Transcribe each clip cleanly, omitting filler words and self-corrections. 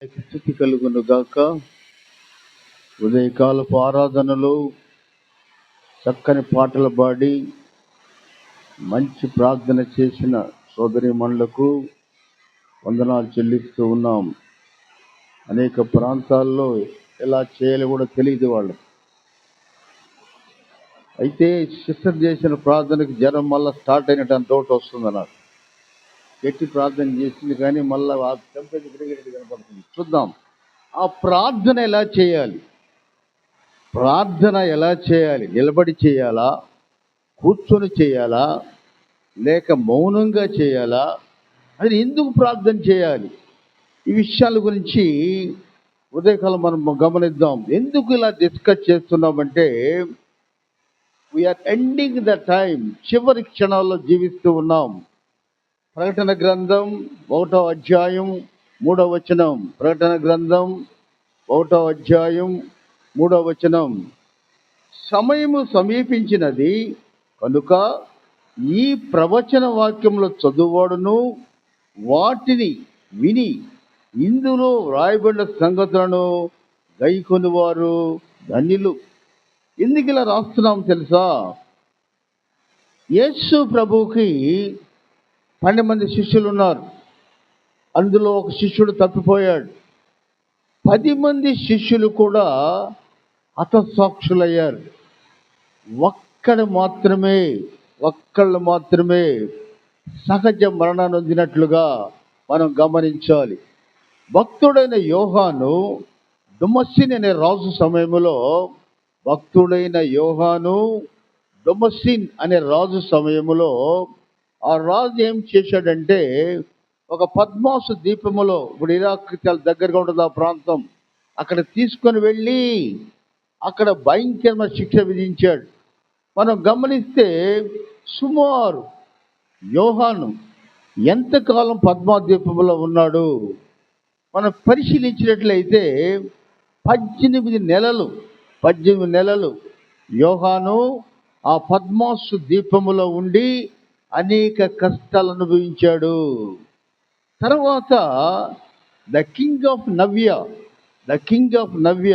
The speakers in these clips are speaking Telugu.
స్థుతి కలుగును గాక. ఉదయకాలపు ఆరాధనలో చక్కని పాటలు పాడి మంచి ప్రార్థన చేసిన సోదరీమణులకు వందనాలు చెల్లిస్తూ ఉన్నాం. అనేక ప్రాంతాల్లో ఎలా చేయాలో కూడా తెలియదు వాళ్ళకి. అయితే సిస్టర్ చేసిన ప్రార్థనకి జ్వరం మళ్ళీ స్టార్ట్ అయినట్టు డౌట్ వస్తుంది నాకు. గట్టి ప్రార్థన చేసింది కానీ మళ్ళీ ఆ టెంపరేచర్ పెరిగేది కనపడుతుంది. చూద్దాం ఆ ప్రార్థన ఎలా చేయాలి. ప్రార్థన ఎలా చేయాలి? నిలబడి చేయాలా, కూర్చొని చేయాలా, లేక మౌనంగా చేయాలా, అది ఎందుకు ప్రార్థన చేయాలి? ఈ విషయాల గురించి ఉదయకాలం మనం గమనిద్దాం. ఎందుకు ఇలా డిస్కస్ చేస్తున్నామంటే వీఆర్ ఎండింగ్ ద టైం, చివరి క్షణాల్లో జీవిస్తూ ఉన్నాం. ప్రకటన గ్రంథం 1వ అధ్యాయం 3వ వచనం. ప్రకటన గ్రంథం 1వ అధ్యాయం 3వ వచనం. సమయము సమీపించినది కనుక ఈ ప్రవచన వాక్యముల చదువువాడును వాటిని విని ఇందులో వ్రాయబడిన సంగతులను గైకొనివారు ధన్యులు. ఎందుకు ఇలా రాస్తున్నాం తెలుసా? యేసు ప్రభువుకి 12 మంది శిష్యులు ఉన్నారు. అందులో ఒక శిష్యుడు తప్పిపోయాడు. 10 మంది శిష్యులు కూడా హతసాక్షులయ్యారు. ఒక్కళ్ళు మాత్రమే సహజ మరణాన్ని పొందినట్లుగా మనం గమనించాలి. భక్తుడైన యోహాను డొమసిన్ అనే రాజు సమయంలో ఆ రాజు ఏం చేశాడంటే ఒక పద్మాసు ద్వీపములో, ఇప్పుడు ఇరాక్ చాలా దగ్గరగా ఉంటుంది ఆ ప్రాంతం, అక్కడ తీసుకొని వెళ్ళి అక్కడ భయంకరమైన శిక్ష విధించాడు. మనం గమనిస్తే సుమారు యోహాను ఎంతకాలం పద్మాద్వీపంలో ఉన్నాడు మనం పరిశీలించినట్లయితే 18 నెలలు యోహాను ఆ పద్మాసు ద్వీపములో ఉండి అనేక కష్టాలు అనుభవించాడు. తర్వాత ద కింగ్ ఆఫ్ నవ్య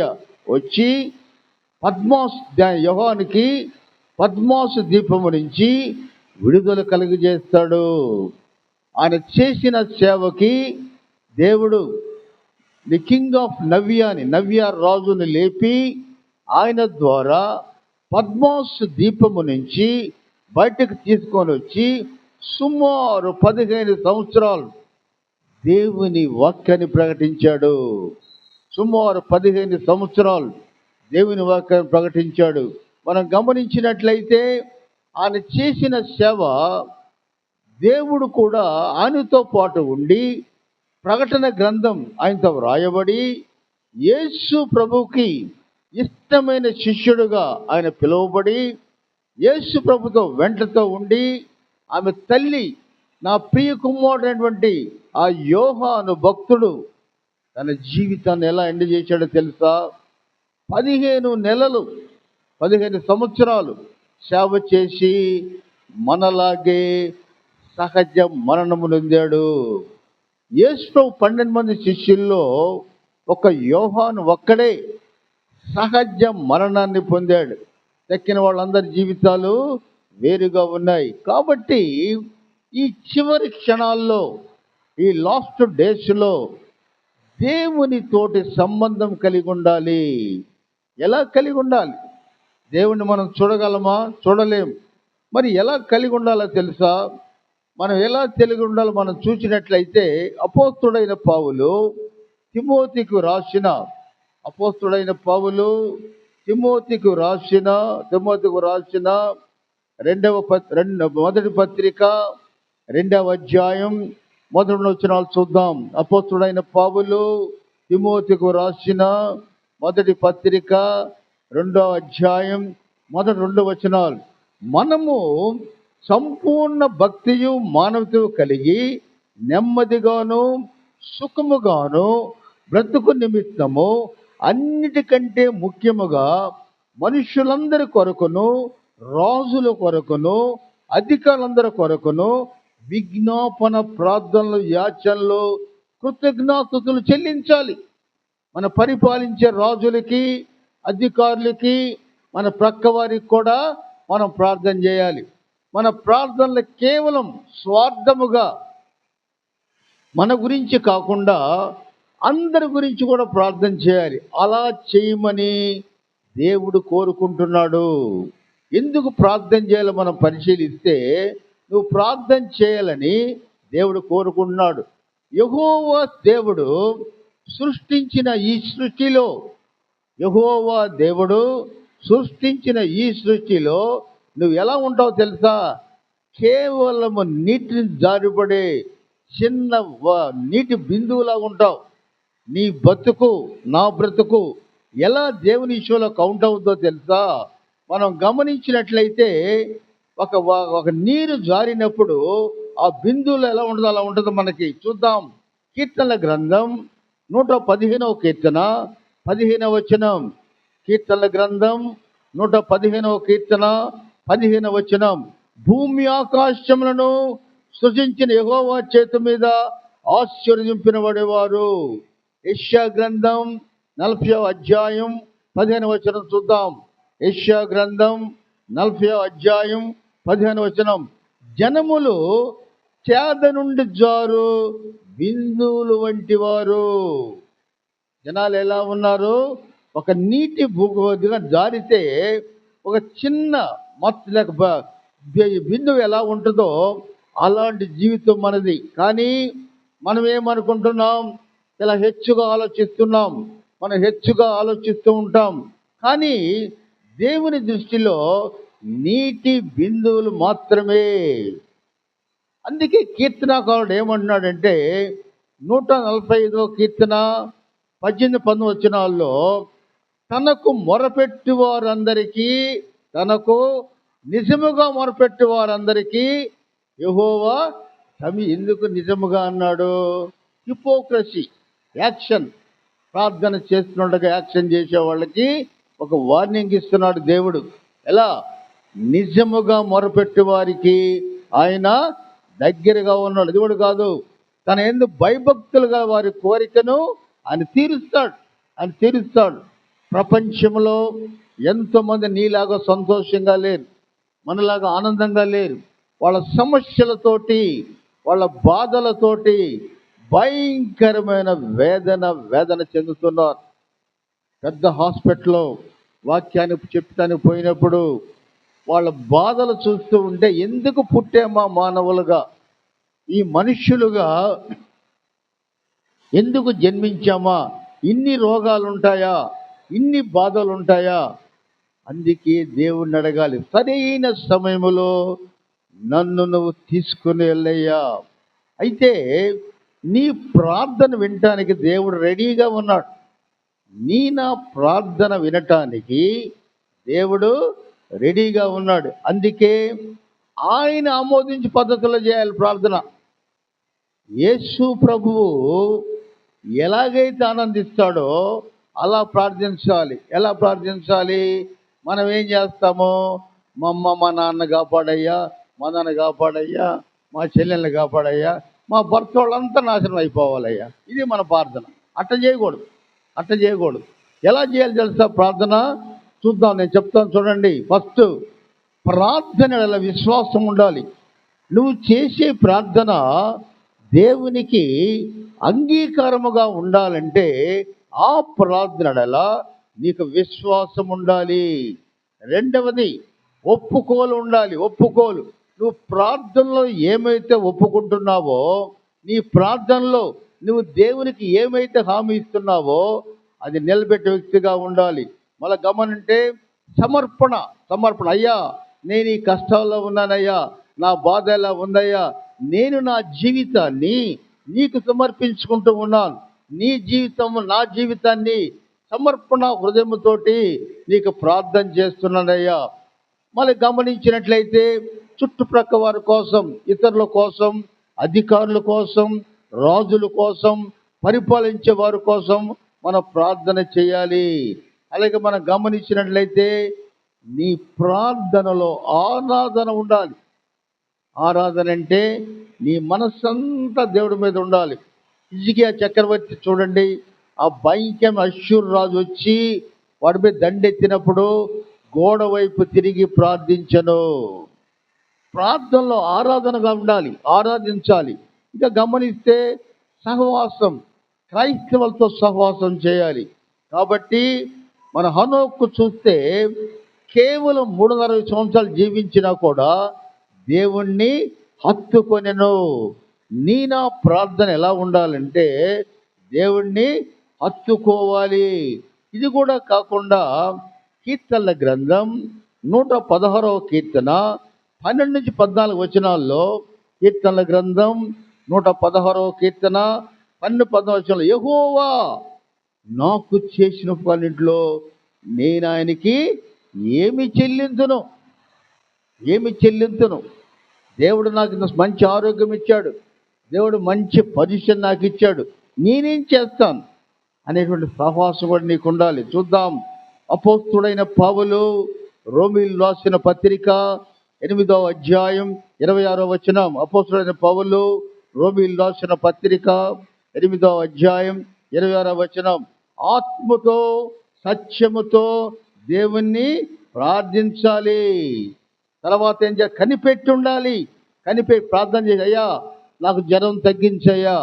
వచ్చి యోహానుకి పద్మాసు ద్వీపము నుంచి విడుదల కలుగజేస్తాడు. ఆయన చేసిన సేవకి దేవుడు ది కింగ్ ఆఫ్ నవ్య రాజుని లేపి ఆయన ద్వారా పద్మాసు ద్వీపము నుంచి బయటకు తీసుకొని వచ్చి సుమారు 15 సంవత్సరాలు దేవుని వాక్యాన్ని ప్రకటించాడు. సుమారు 15 సంవత్సరాలు దేవుని వాక్యాన్ని ప్రకటించాడు. మనం గమనించినట్లయితే ఆయన చేసిన సేవ, దేవుడు కూడా ఆయనతో పాటు ఉండి ప్రకటన గ్రంథం ఆయనతో వ్రాయబడి యేసు ప్రభువుకి ఇష్టమైన శిష్యుడుగా ఆయన పిలువబడి యేసు ప్రభుతో వెంటతో ఉండి ఆమె తల్లి, నా ప్రియ కుమారుడైనటువంటి ఆ యోహాను భక్తుడు తన జీవితాన్ని ఎలా ఎండ్ చేశాడో తెలుసా? 15 సంవత్సరాలు సేవ చేసి మనలాగే సహజ మరణము నొందాడు. యేసు ప్రభు 12 మంది శిష్యుల్లో ఒక యోహాను ఒక్కడే సహజ మరణాన్ని పొందాడు. తక్కిన వాళ్ళందరి జీవితాలు వేరుగా ఉన్నాయి. కాబట్టి ఈ చివరి క్షణాల్లో, ఈ లాస్ట్ డేస్లో దేవుని తోటి సంబంధం కలిగి ఉండాలి. ఎలా కలిగి ఉండాలి? దేవుణ్ణి మనం చూడగలమా? చూడలేం. మరి ఎలా కలిగి ఉండాలో తెలుసా? మనం ఎలా కలిగి ఉండాలో మనం చూసినట్లయితే అపోస్తుడైన పౌలు తిమోతికి రాసిన మొదటి పత్రిక 2వ అధ్యాయం 1 వచనాలు చూద్దాం. అపోస్తుడైన పౌలు తిమోతికి రాసిన మొదటి పత్రిక 2వ అధ్యాయం 2 వచనాలు. మనము సంపూర్ణ భక్తియు మానవతయు కలిగి నెమ్మదిగాను సుఖముగాను బ్రతుకు నిమిత్తము అన్నిటికంటే ముఖ్యముగా మనుషులందరి కొరకును, రాజుల కొరకును, అధికారులందరి కొరకును విజ్ఞాపన ప్రార్థనలు, యాచనలు, కృతజ్ఞాస్తుతులు చెల్లించాలి. మన పరిపాలించే రాజులకి, అధికారులకి, మన ప్రక్క వారికి కూడా మనం ప్రార్థన చేయాలి. మన ప్రార్థనలు కేవలం స్వార్థముగా మన గురించి కాకుండా అందరి గురించి కూడా ప్రార్థన చేయాలి. అలా చేయమని దేవుడు కోరుకుంటున్నాడు. ఎందుకు ప్రార్థన చేయాలో మనం పరిశీలిస్తే, నువ్వు ప్రార్థన చేయాలని దేవుడు కోరుకుంటున్నాడు. యెహోవా దేవుడు సృష్టించిన ఈ సృష్టిలో, యెహోవా దేవుడు సృష్టించిన ఈ సృష్టిలో నువ్వు ఎలా ఉంటావో తెలుసా? కేవలము నీటిని జారిపడే చిన్న నీటి బిందువులా ఉంటావు. నీ బతుకు, నా బ్రతుకు ఎలా దేవుని విషయంలో కౌంట్ అవుతుందో తెలుసా? మనం గమనించినట్లయితే ఒక నీరు జారినప్పుడు ఆ బిందువులు ఎలా ఉంటుందో అలా ఉంటుందో మనకి చూద్దాం. కీర్తనల గ్రంథం 115వ కీర్తన 15వ వచనం. కీర్తనల గ్రంథం 115వ కీర్తన 15వ వచనం. భూమి ఆకాశములను సృజించిన యెహోవా చేతి మీద ఆశీర్వదింపిన వాడేవారు. యెషయా గ్రంథం 40వ అధ్యాయం 15వ వచనం చూద్దాం. యెషయా గ్రంథం 40వ అధ్యాయం 15వ వచనం. జనములు చేద నుండి జారు బిందువులు వంటి వారు. జనాలు ఎలా ఉన్నారు? ఒక నీటి భూగోదిగా జారితే ఒక చిన్న బిందువు ఎలా ఉంటుందో అలాంటి జీవితం మనది. కానీ మనం ఏమనుకుంటున్నాం? ఇలా హెచ్చుగా ఆలోచిస్తున్నాం, మనం హెచ్చుగా ఆలోచిస్తూ ఉంటాం. కానీ దేవుని దృష్టిలో నీటి బిందువులు మాత్రమే. అందుకే కీర్తనాకారుడు ఏమంటున్నాడంటే 145వ కీర్తన 18-19 వచనాల్లో, తనకు మొరపెట్టి వారందరికీ, తనకు నిజముగా మొరపెట్టి వారందరికీ యెహోవా ఎందుకు నిజముగా అన్నాడు? Hypocrisy, action. ప్రార్థన చేస్తుండగా యాక్షన్ చేసే వాళ్ళకి ఒక వార్నింగ్ ఇస్తున్నాడు దేవుడు. ఎలా? నిజముగా మొరపెట్టి వారికి ఆయన దగ్గరగా ఉన్నాడు. ఇది కూడా కాదు, తన యందు భయభక్తులుగా వారి కోరికను ఆయన తీరుస్తాడు. ప్రపంచంలో ఎంతోమంది నీలాగా సంతోషంగా లేరు, మనలాగా ఆనందంగా లేరు. వాళ్ళ సమస్యలతోటి, వాళ్ళ బాధలతోటి భయంకరమైన వేదన చెందుతున్నారు. పెద్ద హాస్పిటల్లో వాక్యాన్ని చెప్పడానికి పోయినప్పుడు వాళ్ళ బాధలు చూస్తూ ఉంటే, ఎందుకు పుట్టామా మానవులుగా, ఈ మనుష్యులుగా ఎందుకు జన్మించామా? ఇన్ని రోగాలు ఉంటాయా? ఇన్ని బాధలు ఉంటాయా? అందుకే దేవుణ్ణి అడగాలి, సరైన సమయంలో నన్ను నువ్వు తీసుకుని వెళ్ళయ్యా. అయితే నీ ప్రార్థన వినటానికి దేవుడు రెడీగా ఉన్నాడు. నా ప్రార్థన వినటానికి దేవుడు రెడీగా ఉన్నాడు. అందుకే ఆయన ఆమోదించి పద్ధతిలో చేయాలి ప్రార్థన. యేసు ప్రభువు ఎలాగైతే ఆనందిస్తాడో అలా ప్రార్థించాలి. ఎలా ప్రార్థించాలి? మనం ఏం చేస్తాము? మా అమ్మ మా నాన్న కాపాడయ్యా, మా నాన్న కాపాడయ్యా, మా చెల్లెల్ని కాపాడయ్యా, మా భర్త వాళ్ళంతా నాశనం అయిపోవాలయ్యా. ఇది మన ప్రార్థన. అట్ట చేయకూడదు. ఎలా చేయాలి తెలుసా ప్రార్థన? చూద్దాం, నేను చెప్తాను చూడండి. ఫస్ట్, ప్రార్థన విశ్వాసం ఉండాలి. నువ్వు చేసే ప్రార్థన దేవునికి అంగీకారముగా ఉండాలంటే ఆ ప్రార్థన నీకు విశ్వాసం ఉండాలి. రెండవది, ఒప్పుకోలు ఉండాలి. నువ్వు ప్రార్థనలో ఏమైతే ఒప్పుకుంటున్నావో, నీ ప్రార్థనలో నువ్వు దేవునికి ఏమైతే హామీ ఇస్తున్నావో అది నిలబెట్టే వ్యక్తిగా ఉండాలి. మళ్ళీ గమనంటే సమర్పణ. అయ్యా, నేను ఈ కష్టాల్లో ఉన్నానయ్యా, నా బాధ ఎలా ఉందయ్యా, నేను నా జీవితాన్ని నీకు సమర్పించుకుంటూ ఉన్నాను. నీ జీవితం, నా జీవితాన్ని సమర్పణ హృదయంతోటి నీకు ప్రార్థన చేస్తున్నానయ్యా. మళ్ళీ గమనించినట్లయితే చుట్టుప్రక్క వారి కోసం, ఇతరుల కోసం, అధికారుల కోసం, రాజుల కోసం, పరిపాలించే వారి కోసం మనం ప్రార్థన చేయాలి. అలాగే మనం గమనించినట్లయితే నీ ప్రార్థనలో ఆరాధన ఉండాలి. ఆరాధన అంటే నీ మనస్సంతా దేవుడి మీద ఉండాలి. హిజ్కియా చక్రవర్తి చూడండి, ఆ భయంకర అష్షూరు రాజు వచ్చి వాడిపై దండెత్తినప్పుడు గోడ వైపు తిరిగి ప్రార్థించను. ప్రార్థనలో ఆరాధనగా ఉండాలి, ఆరాధించాలి. ఇంకా గమనిస్తే సహవాసం, క్రైస్తవులతో సహవాసం చేయాలి. కాబట్టి మన హనోకు చూస్తే కేవలం 360 సంవత్సరాలు జీవించినా కూడా దేవుణ్ణి హత్తుకొనెను. నా ప్రార్థన ఎలా ఉండాలంటే దేవుణ్ణి హత్తుకోవాలి. ఇది కూడా కాకుండా కీర్తనల గ్రంథం 116వ కీర్తన 12-14 వచనాల్లో, కీర్తనల గ్రంథం 116వ కీర్తన 12-14 వచనాలు, యెహోవా నాకు చేసిన పనిలో నేను ఆయనకి ఏమి చెల్లించును? దేవుడు నాకు ఇంత మంచి ఆరోగ్యం ఇచ్చాడు, దేవుడు మంచి పొజిషన్ నాకు ఇచ్చాడు, నేనేం చేస్తాను అనేటువంటి సహవాసం కూడా నీకు ఉండాలి. చూద్దాం, అపోస్తుడైన పౌలు రోమీయులకు రాసిన పత్రిక 8వ అధ్యాయం 26వ వచనం. అపోస్తుడైన పౌలు రోమీయులకు రాసిన పత్రిక 8వ అధ్యాయం 26వ వచనం, ఆత్మతో సత్యముతో దేవుణ్ణి ప్రార్థించాలి. తర్వాత ఏం చేయాలి? కనిపెట్టి ఉండాలి. ప్రార్థన చేసి, అయ్యా నాకు జ్వరం తగ్గించయ్యా,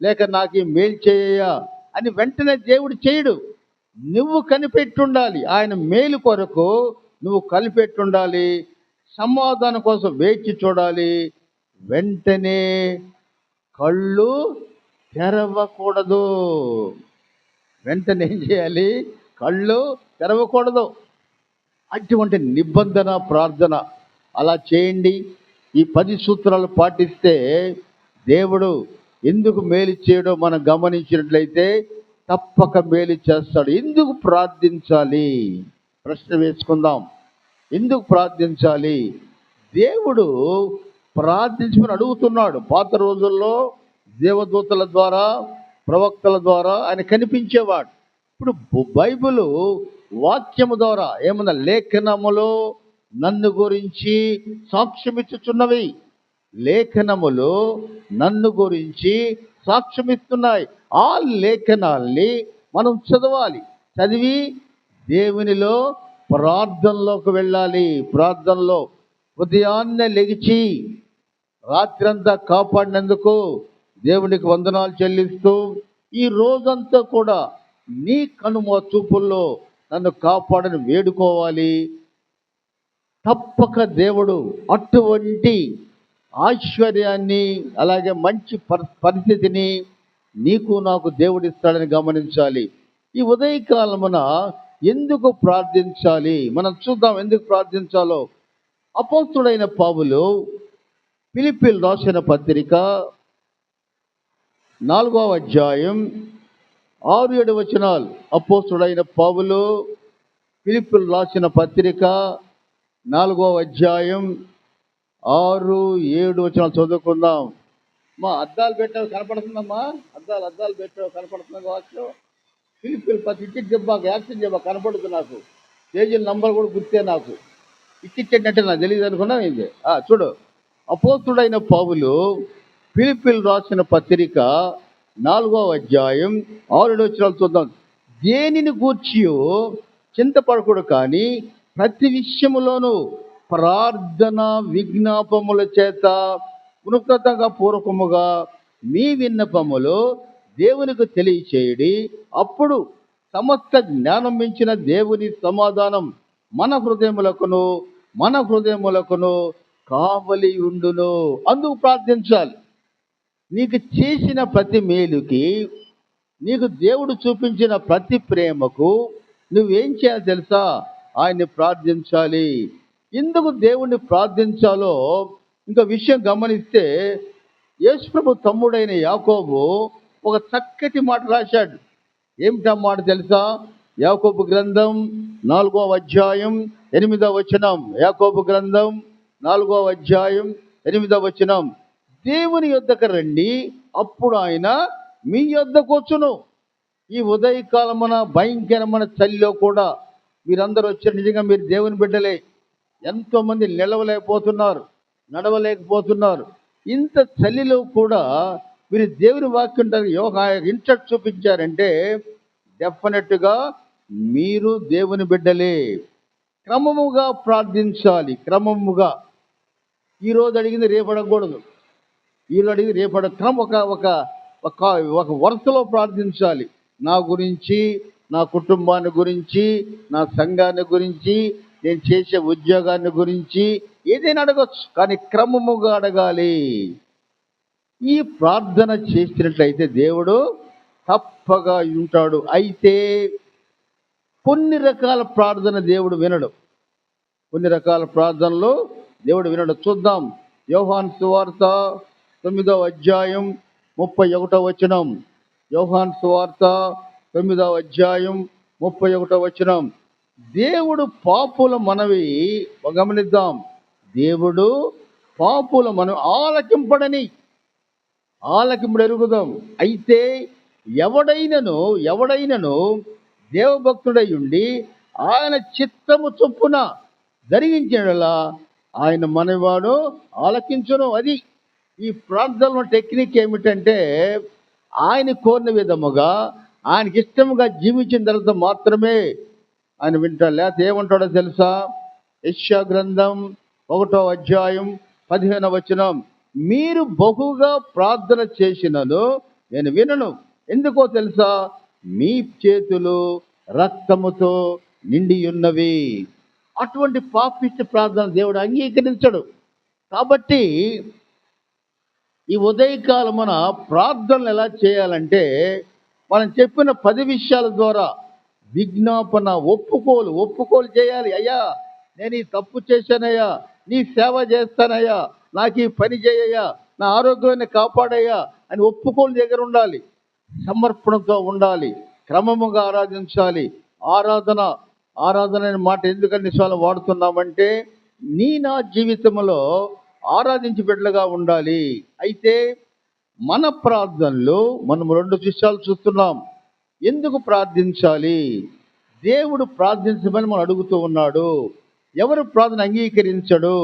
లేక నాకు మేలు చేయయ్యా అని వెంటనే దేవుడు చేయడు. నువ్వు కనిపెట్టి ఉండాలి. ఆయన మేలు కొరకు నువ్వు కనిపెట్టి ఉండాలి. సమాధానం కోసం వేచి చూడాలి. వెంటనే కళ్ళు తెరవకూడదు. వెంటనే ఏం చేయాలి? కళ్ళు తెరవకూడదు. అటువంటి నిబంధన ప్రార్థన అలా చేయండి. ఈ 10 సూత్రాలు పాటిస్తే దేవుడు ఎందుకు మేలు చేయడో మనం గమనించినట్లయితే తప్పక మేలు చేస్తాడు. ఎందుకు ప్రార్థించాలి? ప్రశ్న వేసుకుందాం. ఎందుకు ప్రార్థించాలి? దేవుడు ప్రార్థించమని అడుగుతున్నాడు. పాత రోజుల్లో దేవదూతల ద్వారా, ప్రవక్తల ద్వారా ఆయన కనిపించేవాడు. ఇప్పుడు బైబిలు వాక్యము ద్వారా ఏమన్నా, లేఖనములో నన్ను గురించి సాక్ష్యమిచ్చుచున్నవి. లేఖనములు నన్ను గురించి సాక్ష్యమిస్తున్నాయి. ఆ లేఖనాల్ని మనం చదవాలి. చదివి దేవునిలో ప్రార్థనలోకి వెళ్ళాలి. ప్రార్థనలో ఉదయాన్నే లెగిచి రాత్రంతా కాపాడినందుకు దేవునికి వందనాలు చెల్లిస్తూ, ఈ రోజంతా కూడా నీ కనుమ చూపుల్లో నన్ను కాపాడని వేడుకోవాలి. తప్పక దేవుడు అటువంటి ఐశ్వర్యాన్ని, అలాగే మంచి పరిస్థితిని నీకు నాకు దేవుడిస్తాడని గమనించాలి. ఈ ఉదయకాలమున ఎందుకు ప్రార్థించాలి? మనం చూద్దాం ఎందుకు ప్రార్థించాలో. అపోస్తుడైన పౌలు ఫిలిప్పీయులకు రాసిన పత్రిక 4వ అధ్యాయం 6-7 వచనాలు. అపోస్తుడైన పౌలు ఫిలిప్పీయులకు రాసిన పత్రిక 4వ అధ్యాయం 6-7 వచనాలు చదువుకుందాం. మా అద్దాలు పెట్టావు కనపడుతుందమ్మా? అద్దాలు పెట్టావు కనపడుతున్నా వాక్యం. ఫిలిప్పీయుల పత్రిక చెప్పాక యాక్షన్ చెప్పా కనపడుతుంది నాకు. పేజీల నంబర్ కూడా గుర్తే నాకు. ఇచ్చిచ్చేటంటే నాకు తెలియదు అనుకున్నా. ఇది చూడు, అపోస్తుడైన పౌలు ఫిలిప్పీయులకు రాసిన పత్రిక 4వ అధ్యాయం 6-7 వచనాలు చూద్దాం. దేనిని గూర్చియో చింతపడకూడదు, కానీ ప్రతి విషయములోనూ ప్రార్థన విజ్ఞాపముల చేత కృతజ్ఞతా పూర్వకముగా మీ విన్నపములు దేవునికి తెలియచేయడి. అప్పుడు సమస్త జ్ఞానం మించిన దేవుని సమాధానం మన హృదయములకును కావలి ఉండును. అందుకు ప్రార్థించాలి. నీకు చేసిన ప్రతి మేలుకి, నీకు దేవుడు చూపించిన ప్రతి ప్రేమకు నువ్వేం చేయాలి తెలుసా? ఆయన్ని ప్రార్థించాలి. ఎందుకు దేవుణ్ణి ప్రార్థించాలో ఇంకా విషయం గమనిస్తే, యేసుప్రభు తమ్ముడైన యాకోబు ఒక చక్కటి మాట రాశాడు. ఏమిటా మాట తెలుసా? యాకోబు గ్రంథం 4వ అధ్యాయం 8వ వచనం. యాకోబు గ్రంథం 4వ అధ్యాయం 8వ వచనం, దేవుని యొద్దకు రండి, అప్పుడు ఆయన మీ యొద్దకు వచ్చును. ఈ ఉదయకాలమున భయంకరమైన చలిలో కూడా మీరందరూ వచ్చారు. నిజంగా మీరు దేవుని బిడ్డలే. ఎంతోమంది నిలవలేకపోతున్నారు, నడవలేకపోతున్నారు. ఇంత చలిలో కూడా మీరు దేవుని వాక్యం యోగా ఇంట్రెస్ట్ చూపించారంటే డెఫినెట్గా మీరు దేవుని బిడ్డలే. క్రమముగా ప్రార్థించాలి. క్రమముగా ఈరోజు అడిగింది రేపు అడగకూడదు. ఈరోజు అడిగింది రేపు క్రమం ఒక ఒక ఒక ఒక వరుసలో ప్రార్థించాలి. నా గురించి, నా కుటుంబాన్ని గురించి, నా సంఘాన్ని గురించి, నేను చేసే ఉద్యోగాన్ని గురించి ఏదైనా అడగచ్చు, కానీ క్రమముగా అడగాలి. ఈ ప్రార్థన చేసినట్లయితే దేవుడు తప్పగా ఉంటాడు. అయితే కొన్ని రకాల ప్రార్థన దేవుడు వినడు. కొన్ని రకాల ప్రార్థనలు దేవుడు వినడు. చూద్దాం. యోహాను సువార్త 9వ అధ్యాయం 31వ వచనం. యోహాను సువార్త 9వ అధ్యాయం 31వ వచనం. దేవుడు పాపుల మనవి, గమనిద్దాం, దేవుడు పాపుల మనవి ఆలకింపుడు ఎరుగుదాం. అయితే ఎవడైనను దేవభక్తుడై ఉండి ఆయన చిత్తము చొప్పున జరిగించేలా ఆయన మనవాడు ఆలకించును. అది ఈ ప్రార్థనలో టెక్నిక్ ఏమిటంటే, ఆయన కోరిన విధముగా ఆయనకి ఇష్టముగా జీవించిన తర్వాత మాత్రమే ఆయన వింటాడు. లేకపోతే ఏమంటాడో తెలుసా? యెషయా గ్రంథం 1వ అధ్యాయం 15వ వచనం. మీరు బహుగా ప్రార్థన చేసినను నేను వినను. ఎందుకో తెలుసా? మీ చేతులు రక్తముతో నిండి ఉన్నవి. అటువంటి పాపిష్టి ప్రార్థన దేవుడు అంగీకరించడు. కాబట్టి ఈ ఉదయకాలమున ప్రార్థనలు ఎలా చేయాలంటే, మనం చెప్పిన 10 విషయాల ద్వారా విజ్ఞాపన, ఒప్పుకోలు చేయాలి. అయ్యా, నేను ఈ తప్పు చేశానయ్యా, నీ సేవ చేస్తానయ్యా, నాకు ఈ పని చేయయ్యా, నా ఆరోగ్యాన్ని కాపాడయ్యా అని ఒప్పుకోలు దగ్గర ఉండాలి. సమర్పణతో ఉండాలి. క్రమముగా ఆరాధించాలి. ఆరాధన అనే మాట ఎందుకని సార్లు వాడుతున్నామంటే, నా జీవితంలో ఆరాధించి బిడ్డలుగా ఉండాలి. అయితే మన ప్రార్థనలో మనం 2 విషయాలు చూస్తున్నాం. ఎందుకు ప్రార్థించాలి? దేవుడు ప్రార్థించమని మనం అడుగుతూ ఉన్నాడు. ఎవరు ప్రార్థన అంగీకరించడు?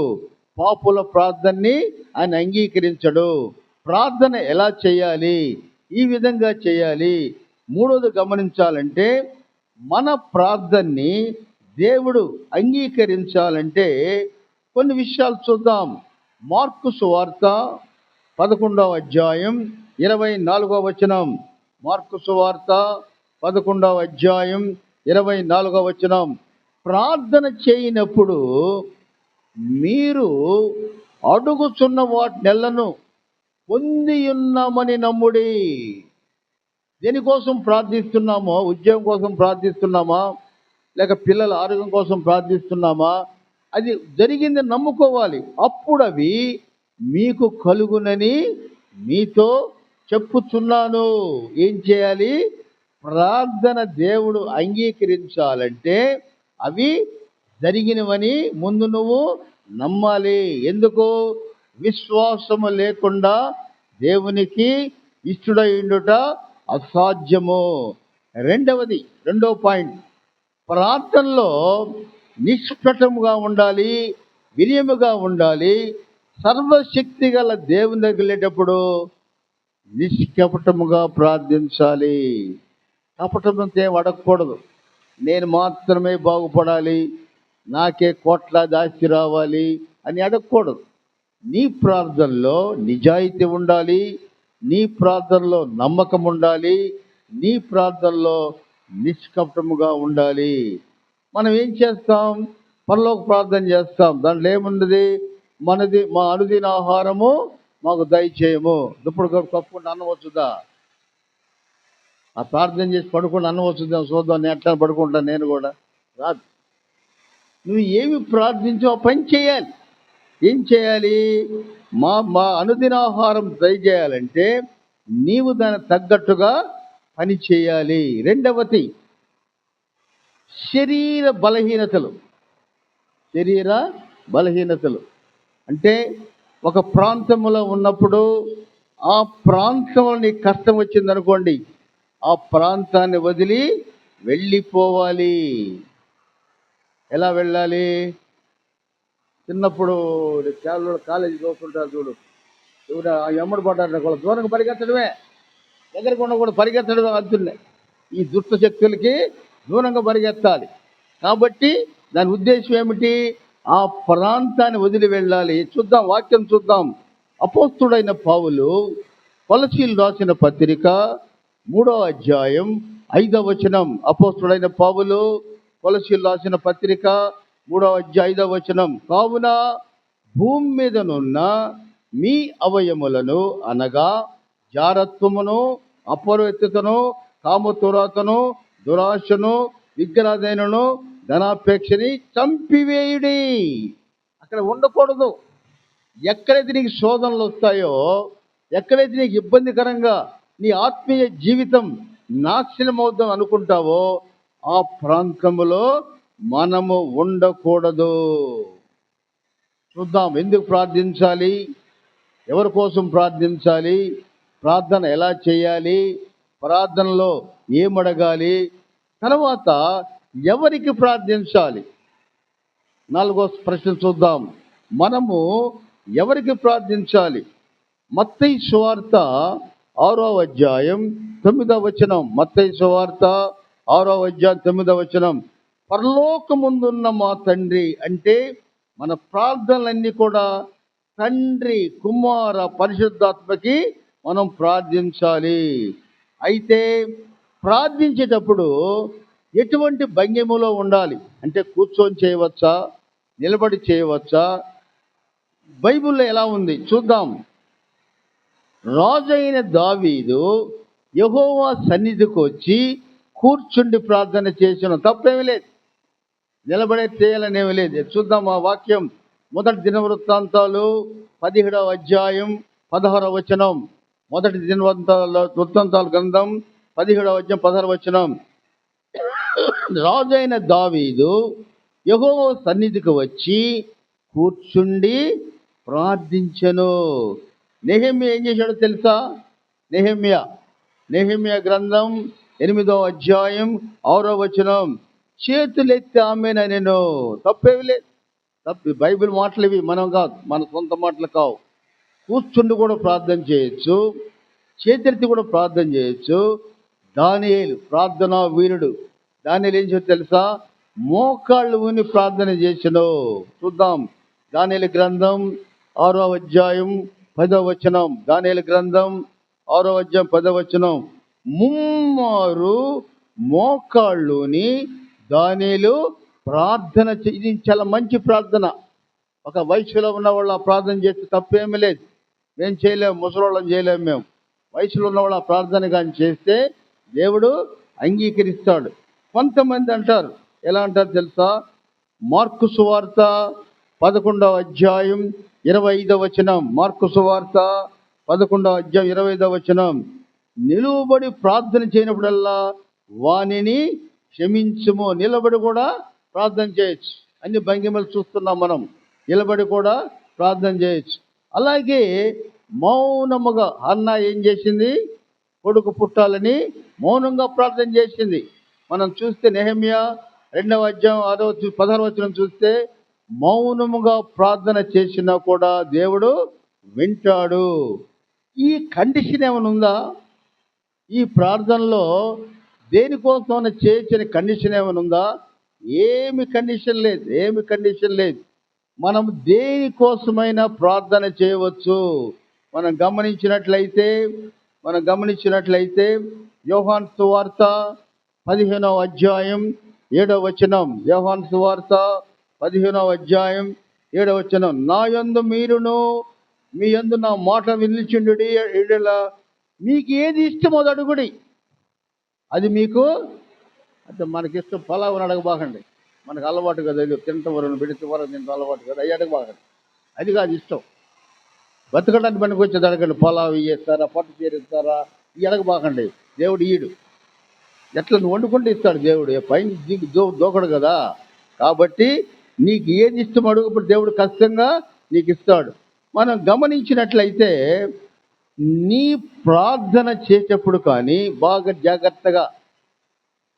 పాపుల ప్రార్థనని ఆయన అంగీకరించడు. ప్రార్థన ఎలా చేయాలి? ఈ విధంగా చేయాలి. మూడోది గమనించాలంటే, మన ప్రార్థనని దేవుడు అంగీకరించాలంటే కొన్ని విషయాలు చూద్దాం. మార్కు సువార్త 11వ అధ్యాయం 24వ వచనం. మార్కు సువార్త 11వ అధ్యాయం 24వ వచనం. ప్రార్థన చేయనప్పుడు మీరు అడుగుచున్న వాటినెల్లను పొంది ఉన్నామని నమ్ముడి. దేనికోసం ప్రార్థిస్తున్నామో? ఉద్యోగం కోసం ప్రార్థిస్తున్నామా, లేక పిల్లల ఆరోగ్యం కోసం ప్రార్థిస్తున్నామా? అది జరిగింది నమ్ముకోవాలి. అప్పుడు అవి మీకు కలుగునని మీతో చెప్పుచున్నాను. ఏం చేయాలి? ప్రార్థన దేవుడు అంగీకరించాలంటే అవి జరిగినవని ముందు నువ్వు నమ్మాలి. ఎందుకు? విశ్వాసము లేకుండా దేవునికి ఇష్టడైండుట అసాధ్యము. రెండవ పాయింట్, ప్రార్థనలో నిష్కపటముగా ఉండాలి, వినయముగా ఉండాలి. సర్వశక్తి గల దేవుని దగ్గర వెళ్ళేటప్పుడు నిష్కపటముగా ప్రార్థించాలి. కపటంతో ఏం అడగకూడదు. నేను మాత్రమే బాగుపడాలి, నాకే కోట్లాది ఆస్తి రావాలి అని అడగకూడదు. నీ ప్రార్థనలో నిజాయితీ ఉండాలి, నీ ప్రార్థనలో నమ్మకం ఉండాలి, నీ ప్రార్థనలో నిష్కపటముగా ఉండాలి. మనం ఏం చేస్తాం? పరలోక ప్రార్థన చేస్తాం. దాంట్లో ఏమున్నది? మా అనుదిన ఆహారము మాకు దయచేయము. ఇప్పుడు కప్పుకుంటే అన్నం వచ్చుదా? ఆ ప్రార్థన చేసి పడుకుంటే అన్నం వచ్చుద్దా? చూద్దాం, నేను ఎట్లా పడుకుంటాను, నేను కూడా రాదు. నువ్వు ఏమి ప్రార్థించో పని చేయాలి. ఏం చేయాలి? మా అనుదిన ఆహారం దయచేయాలంటే నీవు దానికి తగ్గట్టుగా పని చేయాలి. రెండవది, శరీర బలహీనతలు అంటే ఒక ప్రాంతంలో ఉన్నప్పుడు ఆ ప్రాంతంలో నీకు కష్టం వచ్చిందనుకోండి, ఆ ప్రాంతాన్ని వదిలి వెళ్ళిపోవాలి. ఎలా వెళ్ళాలి? చిన్నప్పుడు కాలేజీ చూస్తుంటారు చూడు, ఎవరు ఎమ్మడి పడ్డారు కూడా దూరంగా పరిగెత్తడమే, దగ్గరకుండా కూడా పరిగెత్తడమే అంటున్నాయి. ఈ దుష్ట శక్తులకి దూరంగా పరిగెత్తాలి. కాబట్టి దాని ఉద్దేశం ఏమిటి? ఆ ప్రాంతాన్ని వదిలి వెళ్ళాలి. చూద్దాం, వాక్యం చూద్దాం. అపోస్తుడైన పౌలు కొలసీలు రాసిన పత్రిక 3వ అధ్యాయం 5వ వచనం. అపోస్తుడైన పౌలు కొలసీలు రాసిన పత్రిక 3వ అధ్యాయం 5వ వచనం. కావున భూమి మీదనున్న మీ అవయములను అనగా జారత్వమును, అపవిత్రతను, కామతురాతను, దురాశను, విగ్రహదైనను, ధనాపేక్షని చంపివేయుడి. అక్కడ ఉండకూడదు. ఎక్కడైతే నీకు శోధనలు వస్తాయో, ఎక్కడైతే నీకు ఇబ్బందికరంగా నీ ఆత్మీయ జీవితం నాశనం అవుతాం అనుకుంటావో ఆ ప్రాంతంలో మనము ఉండకూడదు. చూద్దాం, ఎందుకు ప్రార్థించాలి, ఎవరి కోసం ప్రార్థించాలి, ప్రార్థన ఎలా చేయాలి, ప్రార్థనలో ఏమడగాలి, తర్వాత ఎవరికి ప్రార్థించాలి. 4వ ప్రశ్న చూద్దాం. మనము ఎవరికి ప్రార్థించాలి? మత్తయి సువార్త 6వ అధ్యాయం 9వ వచనం. మత్తయి సువార్త 6వ అధ్యాయం 9వ వచనం. పరలోకముందున్న మా తండ్రి అంటే మన ప్రార్థనలన్నీ కూడా తండ్రి, కుమార, పరిశుద్ధాత్మకి మనం ప్రార్థించాలి. అయితే ప్రార్థించేటప్పుడు ఎటువంటి భంగిమలో ఉండాలి అంటే కూర్చొని చేయవచ్చా, నిలబడి చేయవచ్చా? బైబిల్లో ఎలా ఉంది చూద్దాం. రాజైన దావీదు యెహోవా సన్నిధికి వచ్చి కూర్చుండి ప్రార్థన చేసిన, తప్పేమీ లేదు. నిలబడే చేయాలనేమి లేదు. చూద్దాం ఆ వాక్యం. మొదటి దినవృత్తాంతాలు 17వ అధ్యాయం 16వ వచనం. మొదటి వృత్తాంతాల గ్రంథం 17వ అధ్యాయం 16వ వచనం. రాజైన దావీదు యెహోవా సన్నిధికి వచ్చి కూర్చుండి ప్రార్థించెను. నెహెమ్యా ఏం చేశాడో తెలుసా? నెహెమ్యా గ్రంథం 8వ అధ్యాయం 6వ వచనం. చేతులెత్తి ఆమేననెను. తప్పేవి లేదు. బైబిల్ మాటలు ఇవి, మనం కాదు, మన సొంత మాటలు కావు. కూర్చుండి కూడా ప్రార్థన చేయొచ్చు, చేతులెత్తి కూడా ప్రార్థన చేయొచ్చు. దానియేలు ప్రార్థనా వీరుడు. దానియేలు ఏం చేసి తెలుసా? మోకాళ్ళు ఊని ప్రార్థన చేసెను. చూద్దాం, దానియేలు గ్రంథం 6వ అధ్యాయం 10వ వచనం. దానియేలు గ్రంథం 6వ అధ్యాయం 10వ వచనం. ముమ్మారు మోకాళ్ళుని దానియేలు ప్రార్థన. ఇది చాలా మంచి ప్రార్థన. ఒక వయసులో ఉన్న వాళ్ళు ఆ ప్రార్థన చేస్తే తప్పేమీ లేదు. మేము చేయలేము, ముసలోళ్ళని చేయలేము. మేము వయసులో ఉన్నవాళ్ళు ఆ ప్రార్థన కానీ చేస్తే దేవుడు అంగీకరిస్తాడు. కొంతమంది అంటారు, ఎలా అంటారు తెలుసా? మార్కు సువార్త 11వ అధ్యాయం 25వ వచనం. మార్కు సువార్త 11వ అధ్యాయం 25వ వచనం. నిలువబడి ప్రార్థన చేయనప్పుడల్లా వానిని క్షమించుము. నిలబడి కూడా ప్రార్థన చేయొచ్చు. అన్ని భంగిమలు చూస్తున్నాం మనం. నిలబడి కూడా ప్రార్థన చేయొచ్చు. అలాగే మౌనముగా అన్న ఏం చేసింది? కొడుకు పుట్టాలని మౌనంగా ప్రార్థన చేసింది. మనం చూస్తే నెహెమ్యా 2వ అధ్యాయం 16వ వచనం చూస్తే మౌనముగా ప్రార్థన చేసినా కూడా దేవుడు వింటాడు. ఈ కండిషన్ ఏమైనా ఉందా? ఈ ప్రార్థనలో దేనికోసం చేసిన కండిషన్ ఏమైనా ఉందా? ఏమి కండిషన్ లేదు. మనం దేనికోసమైనా ప్రార్థన చేయవచ్చు. మనం గమనించినట్లయితే యోహాను సువార్త 15వ అధ్యాయం 7వ వచనం. యోహాను సువార్త 15వ అధ్యాయం 7వ వచనం. నా యందు మీరును మీ యందు నా మాట నిలిచిండుడి ఎడల మీకు ఏది ఇష్టమో అది అడుగుడి. అది మీకు అంటే మనకి ఇష్టం పలావుని అడగబాకండి. మనకు అలవాటు కదా, తింటాం వరకు పెడితే వరకు తింటాం అలవాటు కదా, అవి అడగబాకండి. అది కాదు ఇష్టం. బతకడానికి పనికి వచ్చేది అడగండి. పలావు ఇస్తారా, పట్టు చీర ఇస్తారా, ఇవి అడగబాకండి. దేవుడు ఈడు ఎట్లా నువ్వు వండుకుంటే ఇస్తాడు దేవుడు. పైన దిగి దూకడు కదా. కాబట్టి నీకు ఏది ఇష్టం అడుగుప్పుడు దేవుడు ఖచ్చితంగా నీకు ఇస్తాడు. మనం గమనించినట్లయితే నీ ప్రార్థన చేసేటప్పుడు కానీ బాగా జాగ్రత్తగా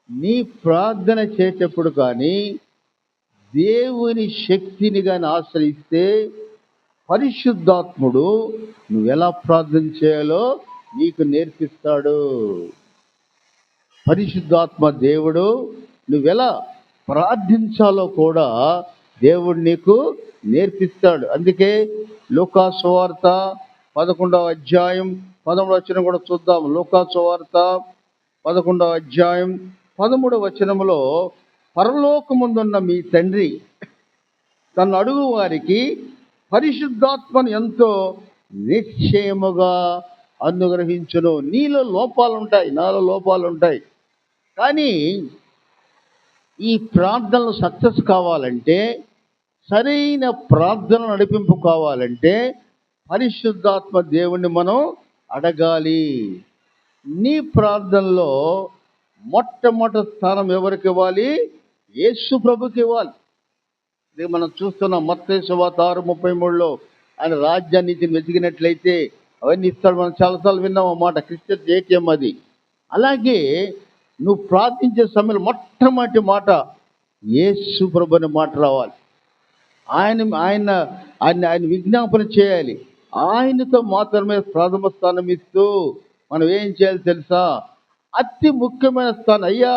నీ ప్రార్థన చేసేటప్పుడు కానీ దేవుని శక్తిని కానీ ఆశ్రయిస్తే పరిశుద్ధాత్ముడు నువ్వెలా ప్రార్థన చేయాలో నీకు నేర్పిస్తాడు. పరిశుద్ధాత్మ దేవుడు నువ్వెలా ప్రార్థించాలో కూడా దేవుడు నీకు నేర్పిస్తాడు. అందుకే లూకా సువార్త 11వ అధ్యాయం 13వ వచనం కూడా చూద్దాం. లూకా సువార్త 11వ అధ్యాయం 13వ వచనంలో, పరలోకమందున్న మీ తండ్రి తను అడుగు వారికి పరిశుద్ధాత్మను ఎంతో నిశ్చయముగా అనుగ్రహించును. నీలో లోపాలు ఉంటాయి, నాలో లోపాలు ఉంటాయి. కానీ ఈ ప్రార్థనలు సక్సెస్ కావాలంటే, సరైన ప్రార్థన నడిపింపు కావాలంటే పరిశుద్ధాత్మ దేవుణ్ణి మనం అడగాలి. నీ ప్రార్థనలో మొట్టమొదటి స్థానం ఎవరికి ఇవ్వాలి? యేసు ప్రభుకి ఇవ్వాలి. ఇది మనం చూస్తున్నాం మత్తయి సువార్త 6:33లో ఆయన రాజ్యాన్ని వెతికినట్లయితే అవన్నీ ఇస్తాడు. మనం చాలాసార్లు విన్నాం ఆ మాట. క్రిస్టియన్ ఏటీఎం అది. అలాగే నువ్వు ప్రార్థించే సమయంలో మొట్టమొదటి మాట యేసు ప్రభు అనే మాట రావాలి. ఆయన విజ్ఞాపన చేయాలి. ఆయనతో మాత్రమే ప్రథమ స్థానం ఇస్తూ మనం ఏం చేయాలి తెలుసా? అతి ముఖ్యమైన స్థానం, అయ్యా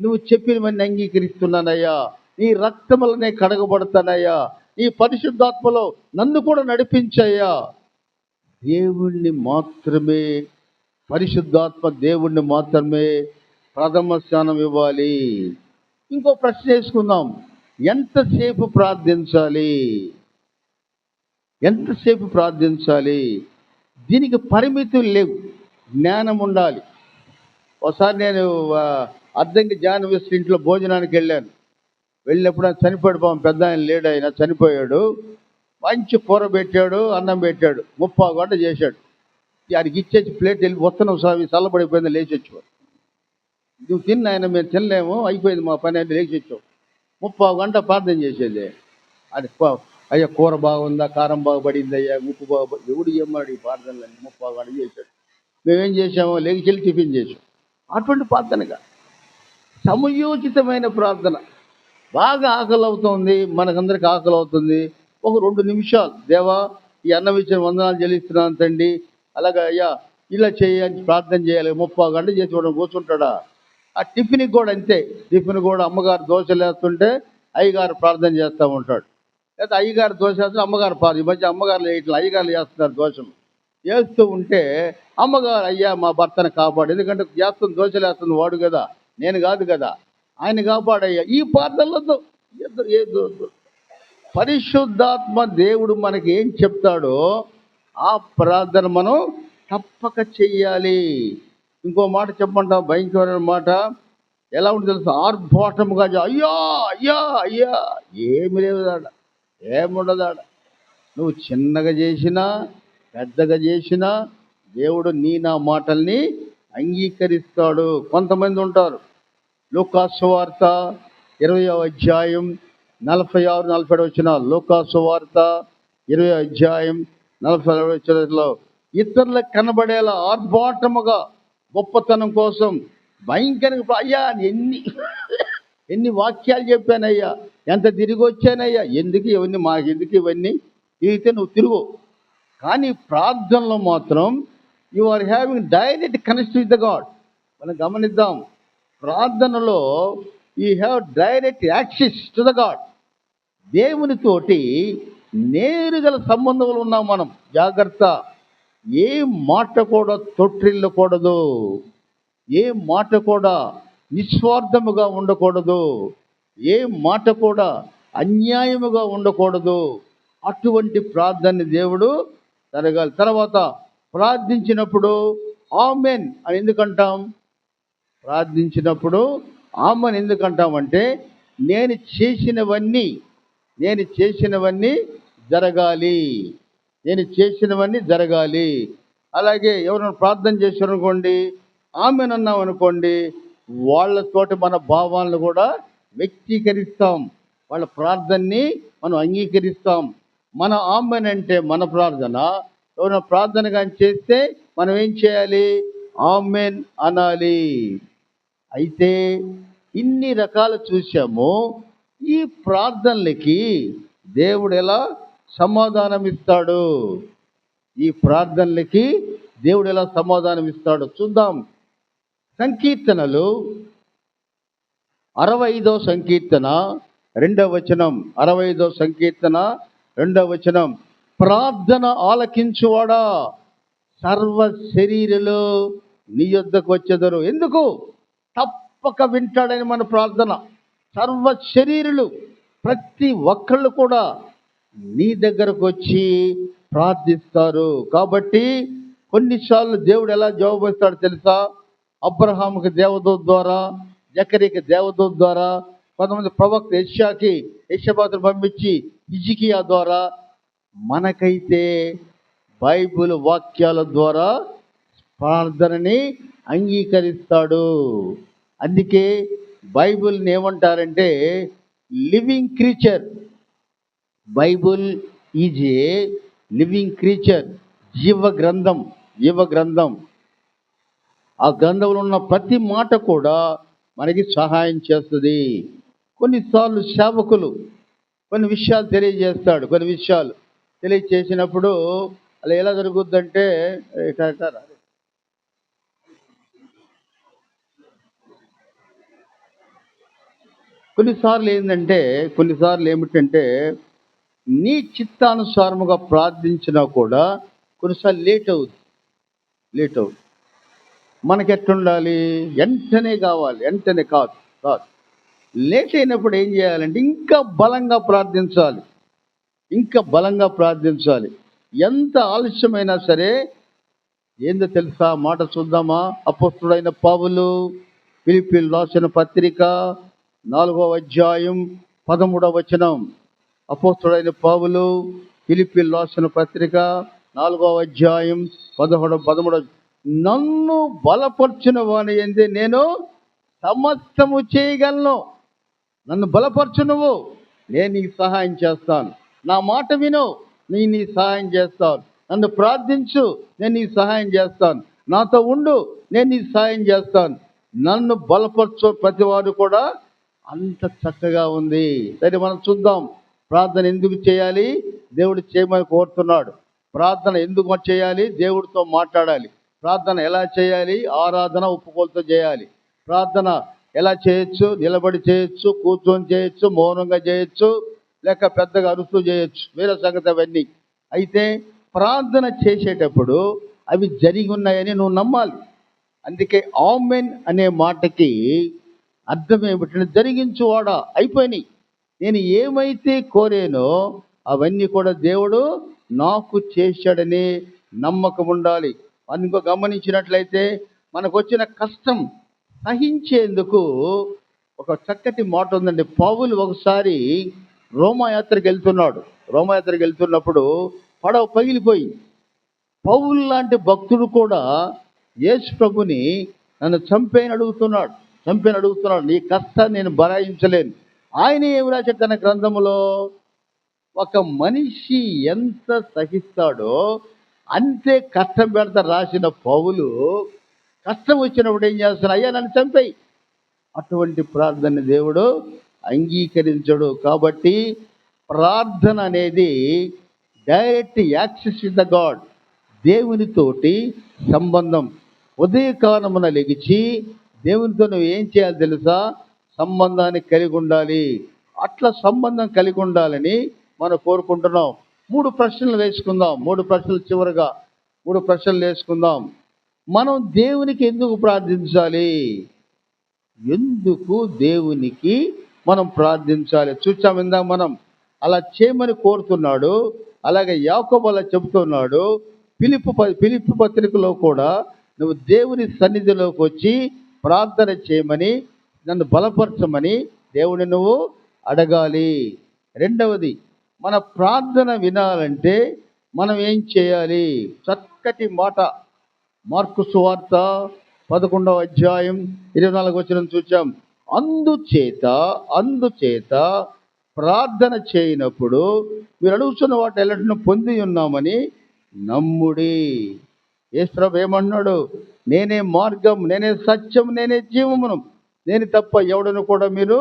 నువ్వు చెప్పినవన్నీ అంగీకరిస్తున్నానయ్యా, నీ రక్తములనే కడగబడతానయ్యా, నీ పరిశుద్ధాత్మలో నన్ను కూడా నడిపించయ్యా. దేవుణ్ణి మాత్రమే, పరిశుద్ధాత్మ దేవుణ్ణి మాత్రమే ప్రథమ స్థానం ఇవ్వాలి. ఇంకో ప్రశ్న వేసుకుందాం. ఎంతసేపు ప్రార్థించాలి? ఎంతసేపు ప్రార్థించాలి? దీనికి పరిమితులు లేవు, జ్ఞానం ఉండాలి. ఒకసారి నేను అద్దంకి జానవిస్ ఇంట్లో భోజనానికి వెళ్ళినప్పుడు ఆయన చనిపోయాడు. పాపం పెద్ద ఆయన లేడు, ఆయన చనిపోయాడు. మంచి కూర పెట్టాడు, అన్నం పెట్టాడు, 30 గంట చేశాడు. ఆయనకి ఇచ్చేసి ప్లేట్ వెళ్ళి వస్తున్నాం స్వామి చల్లబడిపోయింది, లేచి వచ్చేవాడు. నువ్వు తిన్న ఆయన, మేము తినలేము, అయిపోయింది మా పని అని లేచి వచ్చావు. 30 గంట ప్రార్థన చేసేది. అది అయ్యా కూర బాగుందా, కారం బాగుపడింది, అయ్యా ఉప్పు బాగుపడి, ఎవడు ఏమాడు ఈ ప్రార్థనలన్నీ 30 గంట చేశాడు. మేమేం చేసామో లేచి వెళ్ళి టిఫిన్ చేసాం. అటువంటి ప్రార్థనగా సమయోచితమైన ప్రార్థన. బాగా ఆకలి అవుతుంది, మనకందరికి ఆకలి అవుతుంది. ఒక 2 నిమిషాలు, దేవా ఈ అన్నం ఇచ్చిన వందనాలు చెల్లిస్తున్నాను తండ్రి, అలాగే అయ్యా ఇలా చేయని ప్రార్థన చేయాలి. 30 గంట చేసి వాడు కూర్చుంటాడా? ఆ టిఫిన్కి కూడా అంతే. టిఫిన్ కూడా అమ్మగారు దోశలు వేస్తుంటే అయ్యగారు ప్రార్థన చేస్తూ ఉంటాడు. లేకపోతే అయ్యగారు దోశ వేస్తే అమ్మగారు ఈ మధ్య అమ్మగారులు ఇట్లా అయ్యగారులు చేస్తున్నారు దోశలు. వేస్తూ ఉంటే అమ్మగారు, అయ్యా మా భర్తను కాపాడు, ఎందుకంటే దోశలు వేస్తుంది వాడు కదా, నేను కాదు కదా, ఆయన కాపాడయ్యా. ఈ ప్రార్థనలతో పరిశుద్ధాత్మ దేవుడు మనకి ఏం చెప్తాడో ఆ ప్రార్థన మనం తప్పక చెయ్యాలి. ఇంకో మాట చెప్పమంటాం, భయంకరమైన మాట. ఎలా ఉంటుంది తెలుసు? ఆర్భాటముగా అయ్యా అయ్యా అయ్యా, ఏమి లేదు ఆడ, ఏముండదు ఆడ. నువ్వు చిన్నగా చేసినా పెద్దగా చేసినా దేవుడు నా మాటల్ని అంగీకరిస్తాడు. కొంతమంది ఉంటారు, లూకా సువార్త 20వ అధ్యాయం 46-47 వచనాలు. లూకా సువార్త 20వ అధ్యాయం 47 వచనంలో, ఇతరులకు కనబడేలా ఆర్భాటముగా గొప్పతనం కోసం భయంకరంగా, అయ్యా ఎన్ని వాక్యాలు చెప్పానయ్యా, ఎంత తిరిగి వచ్చానయ్యా, ఎందుకు ఇవన్నీ, మాకెందుకు ఇవన్నీ, తిరిగితే నువ్వు తిరుగు. కానీ ప్రార్థనలో మాత్రం you are having direct connection with the God. మనం గమనిద్దాం, ప్రార్థనలో you have direct access to the God. దేవునితోటి నేరుగల సంబంధంలో ఉన్నాం మనం. జాగ్రత్త, ఏ మాట కూడా తొట్టిల్లకూడదు, ఏ మాట కూడా నిస్వార్థముగా ఉండకూడదు, ఏ మాట కూడా అన్యాయముగా ఉండకూడదు. అటువంటి ప్రార్థన దేవుడు జరగాలి. తర్వాత ప్రార్థించినప్పుడు ఆమెన్ అని ఎందుకంటాం? ప్రార్థించినప్పుడు ఆమెన్ ఎందుకంటామంటే, నేను చేసినవన్నీ జరగాలి, నేను చేసినవన్నీ జరగాలి. అలాగే ఎవరైనా ప్రార్థన చేశారనుకోండి, ఆమెన్ అన్నాం అనుకోండి, వాళ్ళతోటి మన భావాలను కూడా వ్యక్తీకరిస్తాం, వాళ్ళ ప్రార్థనని మనం అంగీకరిస్తాం. మన ఆమెన్ అంటే మన ప్రార్థన. ఎవరైనా ప్రార్థన కానీ చేస్తే మనం ఏం చేయాలి? ఆమెన్ అనాలి. అయితే ఇన్ని రకాలు చూసాము. ఈ ప్రార్థనలకి దేవుడు ఎలా సమాధానం ఇస్తాడు. ఈ ప్రార్థనలకి దేవుడు ఎలా సమాధానం ఇస్తాడో చూద్దాం. సంకీర్తనలు 65వ సంకీర్తన 2వ వచనం. 65వ సంకీర్తన 2వ వచనం. ప్రార్థన ఆలకించువాడా, సర్వ శరీరులు నీ యొద్దకు వచ్చెదరు. ఎందుకు? తప్పక వింటాడని మన ప్రార్థన. సర్వ శరీరులు, ప్రతి ఒక్కళ్ళు కూడా నీ దగ్గరకు వచ్చి ప్రార్థిస్తారు. కాబట్టి కొన్నిసార్లు దేవుడు ఎలా జవాబిస్తాడో తెలుసా? అబ్రహాముకి దేవదూత ద్వారా, జకరీకి దేవదూత ద్వారా, కొంతమంది ప్రవక్త యెషయాబాతును పంపించి హిజ్కియా ద్వారా, మనకైతే బైబిల్ వాక్యాల ద్వారా ప్రార్థనని అంగీకరిస్తాడు. అందుకే బైబిల్ని ఏమంటారంటే living creature. Bible is a living creature, జీవ గ్రంథం. జీవ గ్రంథం. ఆ గ్రంథంలో ఉన్న ప్రతి మాట కూడా మనకి సహాయం చేస్తుంది. కొన్నిసార్లు సేవకులు కొన్ని విషయాలు తెలియజేస్తాడు. కొన్ని విషయాలు తెలియజేసినప్పుడు అలా ఎలా జరుగుద్దంటే కొన్నిసార్లు ఏమిటంటే నీ చిత్తానుసారముగా ప్రార్థించినా కూడా కొన్నిసార్లు లేట్ అవుతుంది. మనకి ఎట్లుండాలి? వెంటనే కావాలి, వెంటనే కాదు. లేట్ అయినప్పుడు ఏం చేయాలంటే ఇంకా బలంగా ప్రార్థించాలి. ఎంత ఆలస్యమైనా సరే. ఏందో తెలుసా? మాట చూద్దామా? అపోస్తుడైన పౌలు ఫిలిప్పీయులకు రాసిన పత్రిక 4వ అధ్యాయం 13వ వచనం. అపోస్తుడైన పౌలు ఫిలిప్పీయులకు రాసిన పత్రిక 4వ అధ్యాయం 13వ. నన్ను బలపరచిన వాని యందే నేను సమస్తము చేయగలను. నన్ను బలపరచు, నువ్వు, నేను నీకు సహాయం చేస్తాను. నా మాట విను, నేను నీకు సహాయం చేస్తాను. నన్ను ప్రార్థించు, నేను నీకు సహాయం చేస్తాను. నాతో ఉండు, నేను నీకు సహాయం చేస్తాను. నన్ను బలపరచు. ప్రతివాడు కూడా అంత చక్కగా ఉంది. సరే, మనం చూద్దాం. ప్రార్థన ఎందుకు చేయాలి? దేవుడు చేయమని కోరుతున్నాడు. ప్రార్థన ఎందుకు చేయాలి? దేవుడితో మాట్లాడాలి. ప్రార్థన ఎలా చేయాలి? ఆరాధన ఒప్పుకోలతో చేయాలి. ప్రార్థన ఎలా చేయొచ్చు? నిలబడి చేయొచ్చు, కూర్చొని చేయొచ్చు, మౌనంగా చేయొచ్చు, లేక పెద్దగా అరుస్తూ చేయొచ్చు, వేరే సంగతి అవన్నీ. అయితే ప్రార్థన చేసేటప్పుడు అవి జరిగి ఉన్నాయని నువ్వు నమ్మాలి. అందుకే ఆమెన్ అనే మాటకి అర్థం ఏమిటంటే జరిగించువాడా. అయిపోయినాయి. నేను ఏమైతే కోరేనో అవన్నీ కూడా దేవుడు నాకు చేశాడని నమ్మకం ఉండాలి. అందుకో గమనించినట్లయితే మనకు వచ్చిన కష్టం సహించేందుకు ఒక చక్కటి మాట ఉందండి. పౌలు ఒకసారి రోమాయాత్రకు వెళ్తున్నప్పుడు పడవ పగిలిపోయి, పౌలు లాంటి భక్తుడు కూడా యేసు ప్రభుని నన్ను చంపేని అడుగుతున్నాడు. నీ కష్టాన్ని నేను భరాయించలేను. ఆయన ఏమి రాశాడు తన గ్రంథములో? ఒక మనిషి ఎంత సహిస్తాడో అంతే కష్టం పెడతా రాసిన పౌలు కష్టం వచ్చినప్పుడు ఏం చేస్తాడు? అయ్యా నన్ను చంపేయి. అటువంటి ప్రార్థన దేవుడు అంగీకరించడు. కాబట్టి ప్రార్థన అనేది direct access with the God, దేవునితోటి సంబంధం. ఉదయకాలమున లెగిచి దేవునితో నువ్వు ఏం చేయాలి తెలుసా? సంబంధాన్ని కలిగి ఉండాలి. అట్లా సంబంధం కలిగి ఉండాలని మనం కోరుకుంటున్నాం. 3 ప్రశ్నలు వేసుకుందాం. 3 ప్రశ్నలు చివరిగా 3 ప్రశ్నలు వేసుకుందాం. మనం దేవునికి ఎందుకు ప్రార్థించాలి? ఎందుకు దేవునికి మనం ప్రార్థించాలి? చూచాం ఇందాక మనం అలా చేయమని కోరుతున్నాడు. అలాగే యాకోబు అలా చెబుతున్నాడు. ఫిలిప్పీ పత్రికలో కూడా నువ్వు దేవుని సన్నిధిలోకి వచ్చి ప్రార్థన చేయమని, నన్ను బలపరచమని దేవుని నువ్వు అడగాలి. రెండవది, మన ప్రార్థన వినాలంటే మనం ఏం చేయాలి? చక్కటి మాట మార్కు సువార్త 11వ అధ్యాయం 24వ వచనం చూచాం. అందుచేత ప్రార్థన చేయనప్పుడు మీరు అడుగుతున్న వాటి ఎల్లటిని పొంది ఉన్నామని నమ్ముడి. యేసు ప్రభువు ఏమన్నాడు? నేనే మార్గం, నేనే సత్యం, నేనే జీవమును, నేను తప్ప ఎవడను కూడా మీరు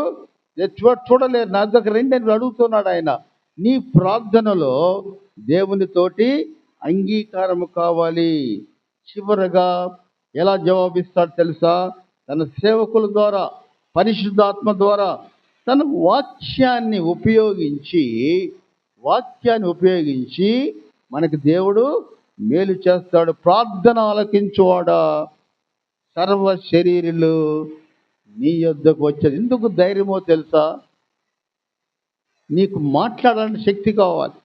చూడలేరు. నా దగ్గర రండి అని అడుగుతున్నాడు ఆయన. నీ ప్రార్థనలో దేవునితోటి అంగీకారము కావాలి. చివరగా ఎలా జవాబిస్తాడు తెలుసా? తన సేవకుల ద్వారా, పరిశుద్ధాత్మ ద్వారా తన వాక్యాన్ని ఉపయోగించి మనకి దేవుడు మేలు చేస్తాడు. ప్రార్థన ఆలకించువాడా, సర్వ శరీరులు నీ యొద్దకు వచ్చారు. ఎందుకు ధైర్యమో తెలుసా? నీకు మాట్లాడాలని శక్తి కావాలి.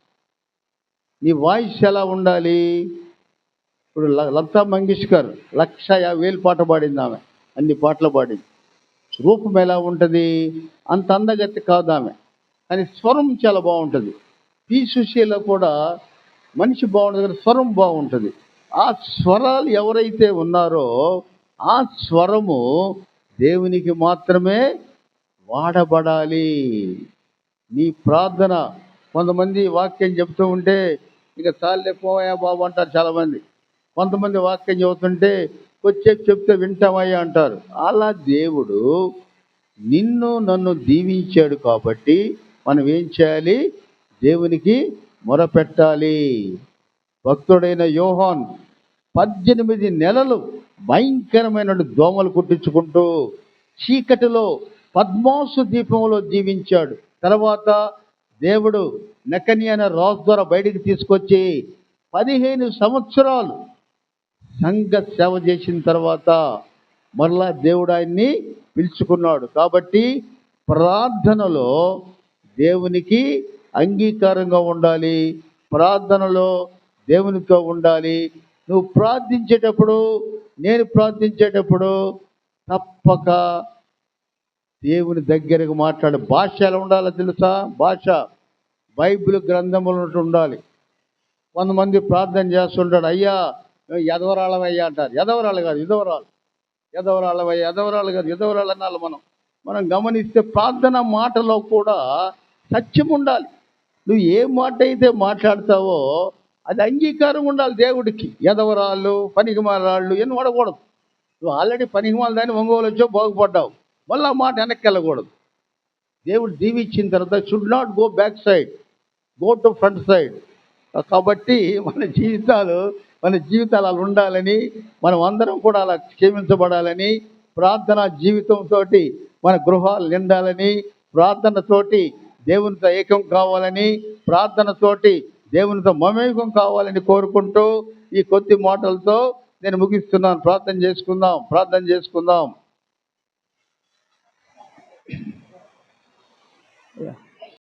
నీ వాయిస్ ఎలా ఉండాలి? ఇప్పుడు లతా మంగేష్కర్ 1,50,000 పాట పాడింది ఆమె, అన్ని పాటలు పాడింది. రూపం ఎలా ఉంటుంది? అంత అందగతి కాదు ఆమె, కానీ స్వరం చాలా బాగుంటుంది. పి సుశీల కూడా మనిషి బాగుంటుంది కానీ స్వరం బాగుంటుంది. ఆ స్వరాలు ఎవరైతే ఉన్నారో ఆ స్వరము దేవునికి మాత్రమే వాడబడాలి. నీ ప్రార్థన, కొంతమంది వాక్యం చెప్తూ ఉంటే ఇక చాలే పోయా బాబు అంటారు చాలామంది. కొంతమంది వాక్యం చెబుతుంటే కొద్దిసేపు చెప్తే వింటామయ్యా అంటారు. అలా దేవుడు నిన్ను నన్ను దీవించాడు కాబట్టి మనం ఏం చేయాలి? దేవునికి మొరపెట్టాలి. భక్తుడైన యోహాన్ 18 నెలలు భయంకరమైన దోమలు కుట్టించుకుంటూ చీకటిలో పద్మాసు దీపంలో జీవించాడు. తర్వాత దేవుడు నెకన్యా అనే రాజు ద్వారా బయటికి తీసుకొచ్చి 15 సంవత్సరాలు సంఘ సేవ చేసిన తర్వాత మరలా దేవుడు ఆయన్ని పిలుచుకున్నాడు. కాబట్టి ప్రార్థనలో దేవునికి అంగీకారంగా ఉండాలి. ప్రార్థనలో దేవునితో ఉండాలి. నువ్వు ప్రార్థించేటప్పుడు, నేను ప్రార్థించేటప్పుడు తప్పక దేవుని దగ్గరకు మాట్లాడే భాష ఎలా ఉండాలో తెలుసా? భాష బైబిల్ గ్రంథంలో ఉండాలి. కొంతమంది ప్రార్థన చేస్తుంటాడు, అయ్యా ఎదవరాళ్ళవయ్యా అంటారు. ఎదవరాళ్ళు కాదు, ఎదవరాళ్ళవయ్యా, ఎదవరాళ్ళు కాదు, ఎదవరాళ్ళు అనాలి. మనం గమనిస్తే ప్రార్థన మాటలో కూడా సత్యం ఉండాలి. నువ్వు ఏ మాట అయితే మాట్లాడతావో అది అంగీకారం ఉండాలి దేవుడికి. ఎదవరాళ్ళు, పనికిమాలాళ్ళు ఎన్ని వాడకూడదు. నువ్వు ఆల్రెడీ పనికిమాల దాన్ని ఒంగోలు వచ్చో బాగుపడ్డావు, మళ్ళీ ఆ మాట వెనక్కి వెళ్ళకూడదు. దేవుడు దీవించిన తర్వాత should not go back side, go to front side. కాబట్టి మన జీవితాలు అలా ఉండాలని, మనం అందరం కూడా అలా క్షమించబడాలని, ప్రార్థనా జీవితంతో మన గృహాలు నిండాలని, ప్రార్థనతోటి దేవునితో ఏకం కావాలని, ప్రార్థనతోటి దేవునితో మమేకం కావాలని కోరుకుంటూ ఈ కొద్ది మాటలతో నేను ముగిస్తున్నాను. ప్రార్థన చేసుకుందాం.